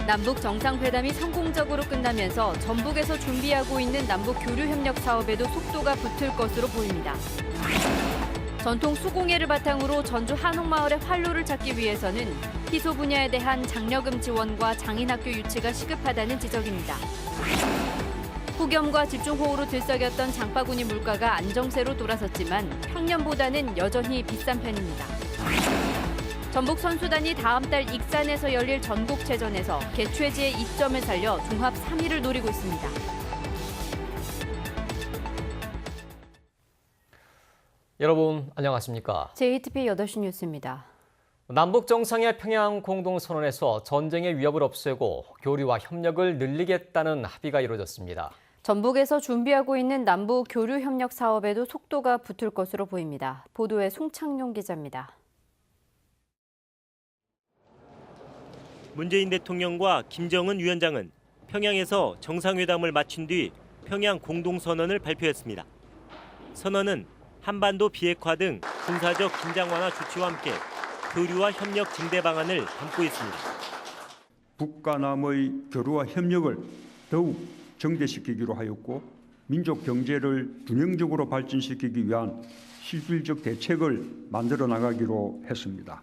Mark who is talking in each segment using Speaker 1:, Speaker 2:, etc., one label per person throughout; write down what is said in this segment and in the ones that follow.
Speaker 1: 남북 정상회담이 성공적으로 끝나면서 전북에서 준비하고 있는 남북 교류협력 사업에도 속도가 붙을 것으로 보입니다. 전통 수공예를 바탕으로 전주 한옥마을의 활로를 찾기 위해서는 희소 분야에 대한 장려금 지원과 장인학교 유치가 시급하다는 지적입니다. 폭염과 집중호우로 들썩였던 장바구니 물가가 안정세로 돌아섰지만 평년보다는 여전히 비싼 편입니다. 전북 선수단이 다음 달 익산에서 열릴 전국체전에서 개최지의 이점을 살려 종합 3위를 노리고 있습니다.
Speaker 2: 여러분 안녕하십니까?
Speaker 1: JTBC 8시 뉴스입니다.
Speaker 2: 남북 정상의 평양 공동선언에서 전쟁의 위협을 없애고 교류와 협력을 늘리겠다는 합의가 이루어졌습니다.
Speaker 1: 전북에서 준비하고 있는 남북 교류협력 사업에도 속도가 붙을 것으로 보입니다. 보도에 송창용 기자입니다.
Speaker 3: 문재인 대통령과 김정은 위원장은 평양에서 정상회담을 마친 뒤 평양 공동선언을 발표했습니다. 선언은 한반도 비핵화 등 군사적 긴장 완화 조치와 함께 교류와 협력 증대 방안을 담고 있습니다.
Speaker 4: 북과 남의 교류와 협력을 더욱 정대시키기로 하였고 민족 경제를 균형적으로 발전시키기 위한 실질적 대책을 만들어 나가기로 했습니다.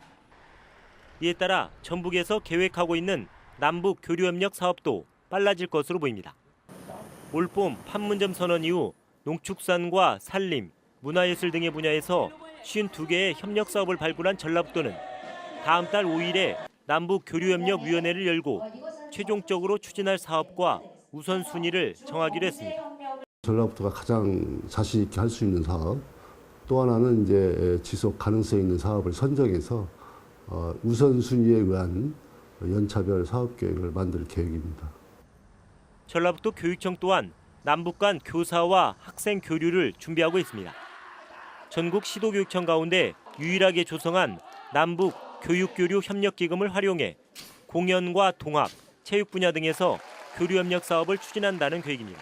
Speaker 3: 이에 따라 전북에서 계획하고 있는 남북 교류협력 사업도 빨라질 것으로 보입니다. 올봄 판문점 선언 이후 농축산과 산림, 문화예술 등의 분야에서 52개의 협력 사업을 발굴한 전라북도는 다음 달 5일에 남북 교류협력위원회를 열고 최종적으로 추진할 사업과 우선순위를 정하기로 했습니다.
Speaker 5: 전라북도가 가장 자신 있게 할 수 있는 사업, 또 하나는 이제 지속 가능성 있는 사업을 선정해서 우선순위에 의한 연차별 사업 계획을 만들 계획입니다.
Speaker 3: 전라북도 교육청 또한 남북 간 교사와 학생 교류를 준비하고 있습니다. 전국 시도교육청 가운데 유일하게 조성한 남북 교육교류협력기금을 활용해 공연과 동학, 체육 분야 등에서 교류협력 사업을 추진한다는 계획입니다.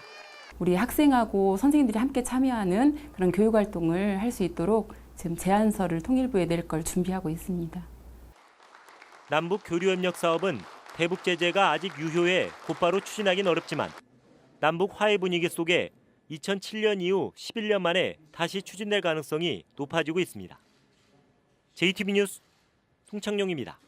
Speaker 6: 우리 학생하고 선생님들이 함께 참여하는 그런 교육활동을 할 수 있도록 지금 제안서를 통일부에 낼 걸 준비하고 있습니다.
Speaker 3: 남북 교류협력 사업은 대북 제재가 아직 유효해 곧바로 추진하긴 어렵지만 남북 화해 분위기 속에 2007년 이후 11년 만에 다시 추진될 가능성이 높아지고 있습니다. JTBC 뉴스 송창용입니다.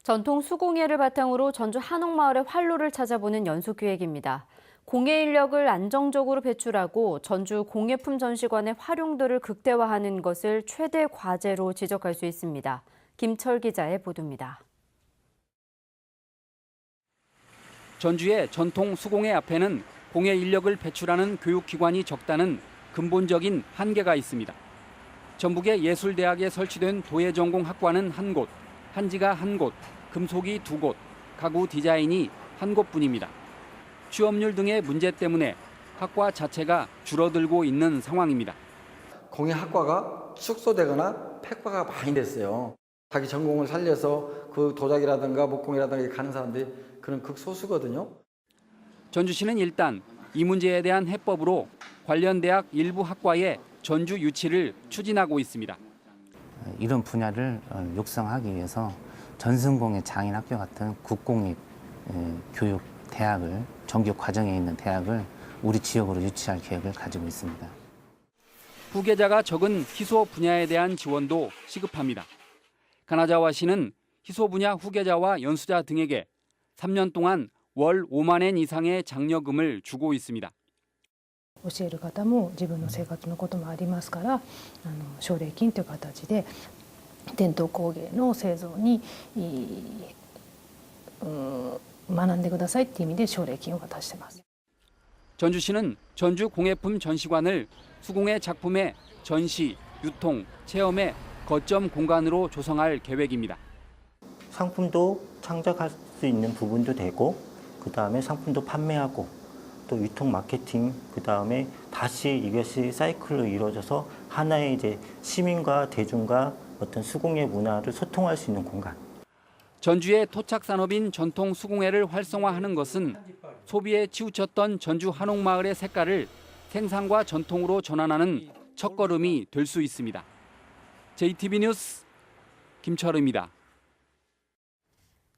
Speaker 1: 전통 수공예를 바탕으로 전주 한옥마을의 활로를 찾아보는 연수기획입니다. 공예 인력을 안정적으로 배출하고 전주 공예품 전시관의 활용도를 극대화하는 것을 최대 과제로 지적할 수 있습니다. 김철 기자의 보도입니다.
Speaker 7: 전주의 전통 수공예 앞에는 공예 인력을 배출하는 교육기관이 적다는 근본적인 한계가 있습니다. 전북의 예술대학에 설치된 도예전공학과는 한 곳, 한지가 한 곳, 금속이 두 곳, 가구 디자인이 한 곳뿐입니다. 취업률 등의 문제 때문에 학과 자체가 줄어들고 있는 상황입니다.
Speaker 8: 공예학과가 축소되거나 폐과가 많이 됐어요. 자기 전공을 살려서 그 도자기라든가 목공이라든가 가는 사람들이 그런 극소수거든요.
Speaker 7: 전주시는 일단 이 문제에 대한 해법으로 관련 대학 일부 학과의 전주 유치를 추진하고 있습니다.
Speaker 9: 이런 분야를 육성하기 위해서 전승공예 장인학교 같은 국공립 교육 대학을 정규 과정에 있는 대학을 우리 지역으로 유치할 계획을 가지고 있습니다.
Speaker 7: 후계자가 적은 희소 분야에 대한 지원도 시급합니다. 가나자와시는 희소 분야 후계자와 연수자 등에게 3년 동안 월 5만 엔 이상의 장려금을 주고 있습니다.
Speaker 10: 教える方も自分の生活のこともありますから奨励金という形で伝統工芸の製造に学んでくださいっていう意味で奨励金を渡しています。
Speaker 7: 전주시는 전주 공예품 전시관을 수공예 작품의 전시, 유통, 체험의 거점 공간으로 조성할 계획입니다.
Speaker 11: 상품도 창작할 수 있는 부분도 되고 그다음에 상품도 판매하고 또 유통 마케팅 그다음에 다시 이것이 사이클로 이루어져서 하나의 이제 시민과 대중과 어떤 수공예 문화를 소통할 수 있는 공간.
Speaker 7: 전주의 토착 산업인 전통 수공예를 활성화하는 것은 소비에 치우쳤던 전주 한옥마을의 색깔을 생산과 전통으로 전환하는 첫걸음이 될 수 있습니다. JTB 뉴스 김철우입니다.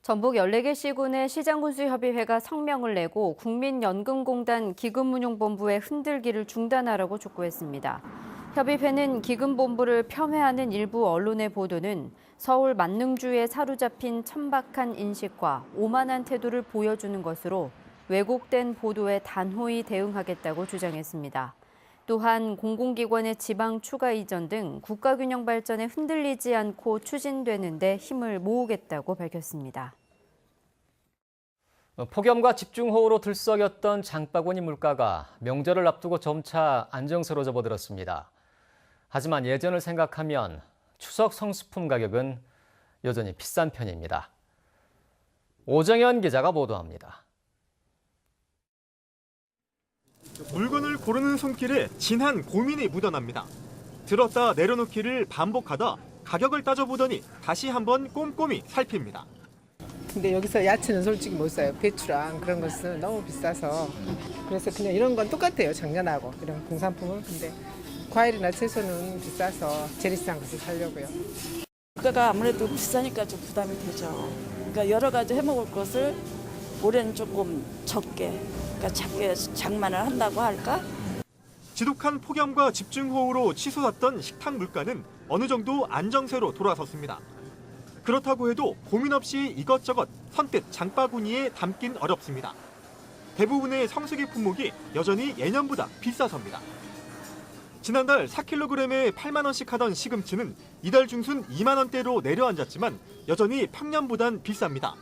Speaker 1: 전북 14개 시군의 시장군수협의회가 성명을 내고 국민연금공단 기금운용본부의 흔들기를 중단하라고 촉구했습니다. 협의회는 기금본부를 폄훼하는 일부 언론의 보도는 서울 만능주에 사로잡힌 천박한 인식과 오만한 태도를 보여주는 것으로 왜곡된 보도에 단호히 대응하겠다고 주장했습니다. 또한 공공기관의 지방 추가 이전 등 국가균형 발전에 흔들리지 않고 추진되는 데 힘을 모으겠다고 밝혔습니다.
Speaker 2: 폭염과 집중호우로 들썩였던 장바구니 물가가 명절을 앞두고 점차 안정세로 접어들었습니다. 하지만 예전을 생각하면 추석 성수품 가격은 여전히 비싼 편입니다. 오정현 기자가 보도합니다.
Speaker 12: 물건을 고르는 손길에 진한 고민이 묻어납니다. 들었다 내려놓기를 반복하다 가격을 따져보더니 다시 한번 꼼꼼히 살핍니다.
Speaker 13: 근데 여기서 야채는 솔직히 못 사요. 배추랑 그런 것은 너무 비싸서. 그래서 그냥 이런 건 똑같아요. 작년하고 이런 공산품은. 근데 과일이나 채소는 비싸서 제일 비싼 것을 사려고요.
Speaker 14: 물가가 아무래도 비싸니까 좀 부담이 되죠. 그러니까 여러 가지 해먹을 것을 올해는 조금 적게, 그러니까 작게 장만을 한다고 할까?
Speaker 12: 지독한 폭염과 집중호우로 치솟았던 식탁 물가는 어느 정도 안정세로 돌아섰습니다. 그렇다고 해도 고민 없이 이것저것 선뜻 장바구니에 담긴 어렵습니다. 대부분의 성수기 품목이 여전히 예년보다 비싸섭니다. 지난달 4kg에 8만 원씩 하던 시금치는 이달 중순 2만 원대로 내려앉았지만 여전히 평년보단 비쌉니다.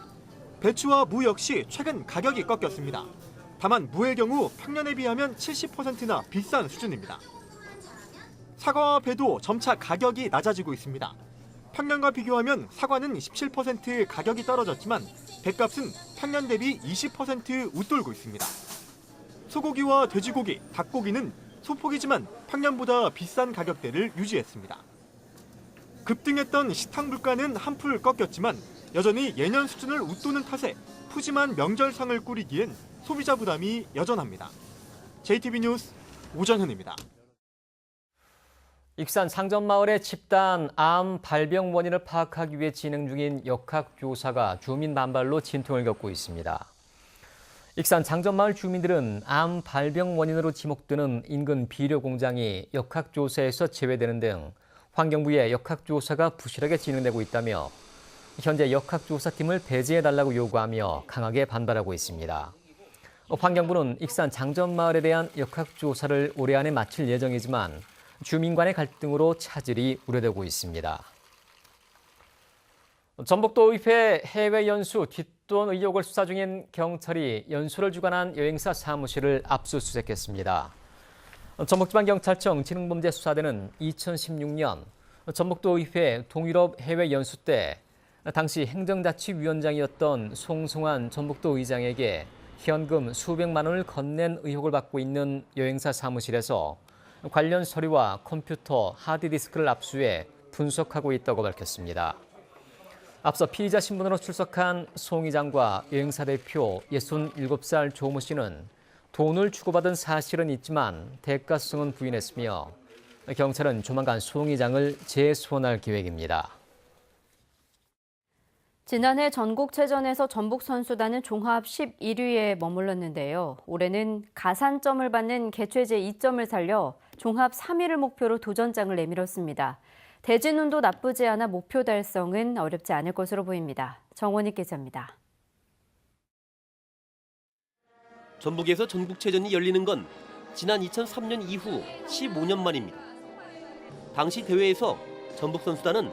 Speaker 12: 배추와 무 역시 최근 가격이 꺾였습니다. 다만 무의 경우 평년에 비하면 70%나 비싼 수준입니다. 사과와 배도 점차 가격이 낮아지고 있습니다. 평년과 비교하면 사과는 17% 가격이 떨어졌지만 배값은 평년 대비 20% 웃돌고 있습니다. 소고기와 돼지고기, 닭고기는 소폭이지만 평년보다 비싼 가격대를 유지했습니다. 급등했던 식탁 물가는 한풀 꺾였지만 여전히 예년 수준을 웃도는 탓에 푸짐한 명절상을 꾸리기엔 소비자 부담이 여전합니다. JTB 뉴스 오정현입니다.
Speaker 2: 익산 상전마을의 집단 암 발병 원인을 파악하기 위해 진행 중인 역학조사가 주민 반발로 진통을 겪고 있습니다. 익산 장전마을 주민들은 암 발병 원인으로 지목되는 인근 비료 공장이 역학조사에서 제외되는 등 환경부의 역학조사가 부실하게 진행되고 있다며 현재 역학조사팀을 배제해달라고 요구하며 강하게 반발하고 있습니다. 환경부는 익산 장전마을에 대한 역학조사를 올해 안에 마칠 예정이지만 주민 간의 갈등으로 차질이 우려되고 있습니다. 전북도의회 해외 연수 뒷돈 의혹을 수사 중인 경찰이 연수를 주관한 여행사 사무실을 압수수색했습니다. 전북지방경찰청 지능범죄수사대는 2016년 전북도의회 동유럽 해외 연수 때 당시 행정자치위원장이었던 송승환 전북도 의장에게 현금 수백만 원을 건넨 의혹을 받고 있는 여행사 사무실에서 관련 서류와 컴퓨터, 하드디스크를 압수해 분석하고 있다고 밝혔습니다. 앞서 피의자 신분으로 출석한 송 의장과 여행사 대표 67살 조모 씨는 돈을 주고받은 사실은 있지만 대가성은 부인했으며 경찰은 조만간 송 의장을 재소환할 계획입니다.
Speaker 1: 지난해 전국체전에서 전북 선수단은 종합 11위에 머물렀는데요. 올해는 가산점을 받는 개최제 2점을 살려 종합 3위를 목표로 도전장을 내밀었습니다. 대진운도 나쁘지 않아 목표 달성은 어렵지 않을 것으로 보입니다. 정원익 기자입니다.
Speaker 15: 전북에서 전국체전이 열리는 건 지난 2003년 이후 15년 만입니다. 당시 대회에서 전북 선수단은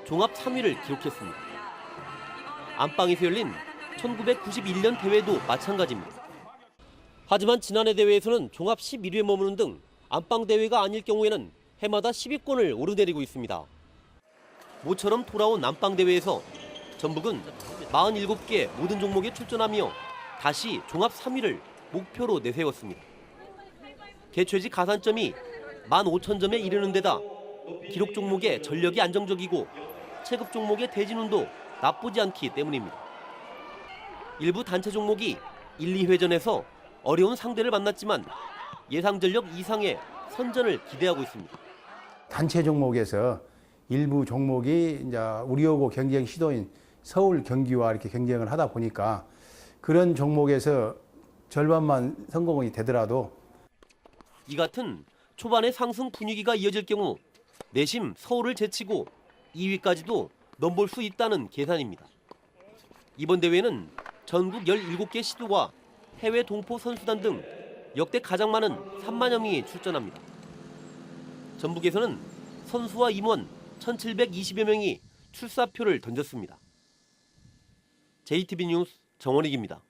Speaker 15: 종합 3위를 기록했습니다. 안방에서 열린 1991년 대회도 마찬가지입니다. 하지만 지난해 대회에서는 종합 11위에 머무는 등 안방 대회가 아닐 경우에는 해마다 10위권을 오르내리고 있습니다. 모처럼 돌아온 안방 대회에서 전북은 47개 모든 종목에 출전하며 다시 종합 3위를 목표로 내세웠습니다. 개최지 가산점이 15,000점에 이르는 데다 기록 종목의 전력이 안정적이고 체급 종목의 대진운도 나쁘지 않기 때문입니다. 일부 단체 종목이 1, 2회전에서 어려운 상대를 만났지만 예상 전력 이상의 선전을 기대하고 있습니다.
Speaker 16: 단체 종목에서 일부 종목이 이제 우리하고 경쟁 시도인 서울 경기와 이렇게 경쟁을 하다 보니까 그런 종목에서 절반만 성공이 되더라도
Speaker 15: 이 같은 초반의 상승 분위기가 이어질 경우 내심 서울을 제치고 2위까지도 넘볼 수 있다는 계산입니다. 이번 대회는 전국 17개 시도와 해외 동포 선수단 등 역대 가장 많은 3만여 명이 출전합니다. 전북에서는 선수와 임원 1,720여 명이 출사표를 던졌습니다. JTB 뉴스 정원익입니다.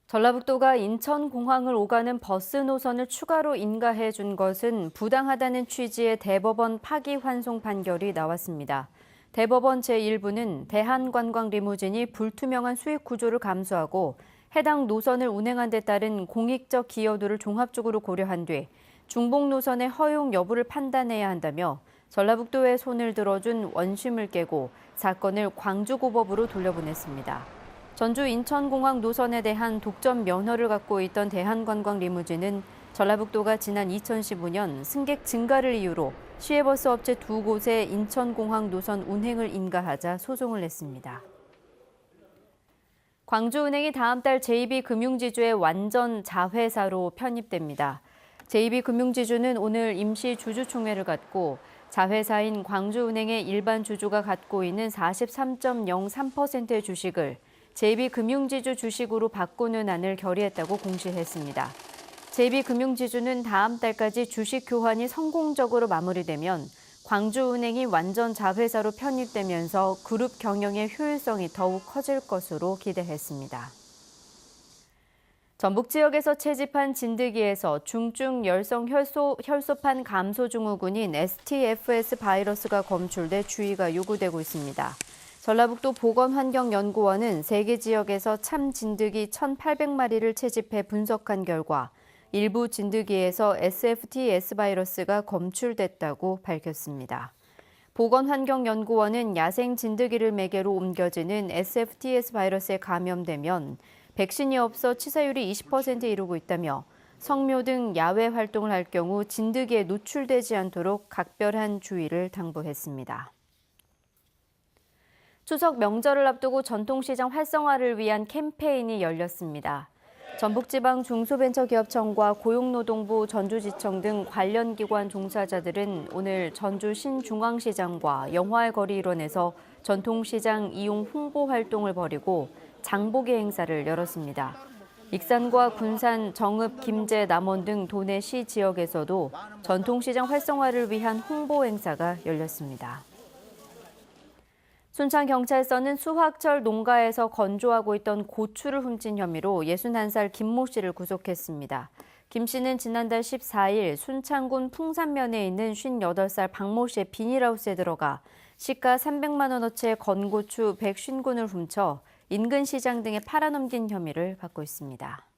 Speaker 1: 전라북도가 인천공항을 오가는 버스 노선을 추가로 인가해 준 것은 부당하다는 취지의 대법원 파기환송 판결이 나왔습니다. 대법원 제1부는 대한관광리무진이 불투명한 수익 구조를 감수하고 해당 노선을 운행한 데 따른 공익적 기여도를 종합적으로 고려한 뒤 중복 노선의 허용 여부를 판단해야 한다며 전라북도에 손을 들어준 원심을 깨고 사건을 광주고법으로 돌려보냈습니다. 전주 인천공항 노선에 대한 독점 면허를 갖고 있던 대한관광리무진은 전라북도가 지난 2015년 승객 증가를 이유로 시외버스 업체 2곳에 인천공항 노선 운행을 인가하자 소송을 냈습니다. 광주은행이 다음 달 JB금융지주의 완전 자회사로 편입됩니다. JB금융지주는 오늘 임시 주주총회를 갖고 자회사인 광주은행의 일반 주주가 갖고 있는 43.03%의 주식을 JB금융지주 주식으로 바꾸는 안을 결의했다고 공시했습니다. JB금융지주는 다음 달까지 주식 교환이 성공적으로 마무리되면 광주은행이 완전 자회사로 편입되면서 그룹 경영의 효율성이 더욱 커질 것으로 기대했습니다. 전북 지역에서 채집한 진드기에서 중증 열성 혈소판 감소 증후군인 STFS 바이러스가 검출돼 주의가 요구되고 있습니다. 전라북도 보건환경연구원은 3개 지역에서 참 진드기 1,800마리를 채집해 분석한 결과 일부 진드기에서 SFTS 바이러스가 검출됐다고 밝혔습니다. 보건환경연구원은 야생 진드기를 매개로 옮겨지는 SFTS 바이러스에 감염되면 백신이 없어 치사율이 20%에 이르고 있다며 성묘 등 야외 활동을 할 경우 진드기에 노출되지 않도록 각별한 주의를 당부했습니다. 추석 명절을 앞두고 전통시장 활성화를 위한 캠페인이 열렸습니다. 전북지방 중소벤처기업청과 고용노동부, 전주지청 등 관련 기관 종사자들은 오늘 전주 신중앙시장과 영화의 거리 일원에서 전통시장 이용 홍보 활동을 벌이고 장보기 행사를 열었습니다. 익산과 군산, 정읍, 김제, 남원 등 도내 시 지역에서도 전통시장 활성화를 위한 홍보 행사가 열렸습니다. 순창경찰서는 수확철 농가에서 건조하고 있던 고추를 훔친 혐의로 61살 김모 씨를 구속했습니다. 김 씨는 지난달 14일 순창군 풍산면에 있는 58살 박모 씨의 비닐하우스에 들어가 시가 300만 원어치의 건고추 150군을 훔쳐 인근 시장 등에 팔아넘긴 혐의를 받고 있습니다.